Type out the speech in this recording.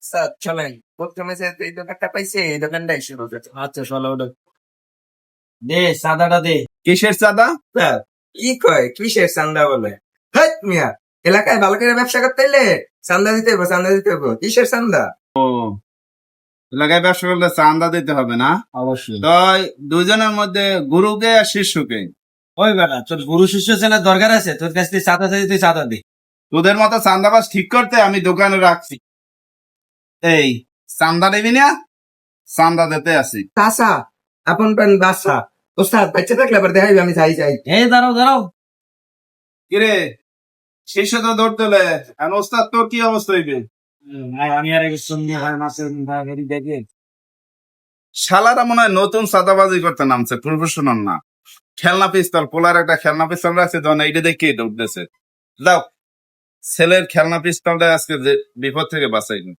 Sir চলেন প্রথমে যে এই দোকানটা পাইছে এই দোকানটাই শুরু করতে। আচ্ছা চলো ওটা দে, সাদাটা দে। কিসের চাঁদা? স্যার কি কয় কিসের চান্দা বলে? হেৎ মিয়া, এলাকায় ভালো করে ব্যবসা করতে হইলে চান্দা দিতে হইব, চান্দা দিতে হইব। কিসের চান্দা? এলাকায় ব্যবসা করলে চাঁদা দিতে হবে না? অবশ্যই। তো দুজনের মধ্যে গুরুকে আর শিষ্যকে, ওই বেটা, তোর গুরু শিষ্য চেনার দরকার আছে? তোর কাছ থেকে চাঁদা চাইতে তুই চাঁদা দে। তোদের মতো চাঁদাবাজ ঠিক করতে আমি দোকানে রাখছি। এই চাঁদা দিবি না? চাঁদা দিতে আসি। চাচা আপন পেন বাসা ওস্তাদ বাচ্চা থাকলে আবার দেখাইবি আমি যাই যাই। এই দাঁড়াও দাঁড়াও। কিরে শিষ্য তো দৌড় তোলে, আর ওস্তাদ তোর কি অবস্থা হইবে? আমি আর একটু সন্ধ্যা হয় মাসের দেখে। শালারা মনে হয় নতুন চাঁদাবাজি করতে নামছে, প্রফেশনাল না। খেলনা পিস্তল, পোলার একটা খেলনা পিস্তল রাখছে, তখন এইটা দেখে এটা উঠতেছে। যাও, ছেলের খেলনা পিস্তলটা আজকে যে বিপদ থেকে বাঁচাইনি।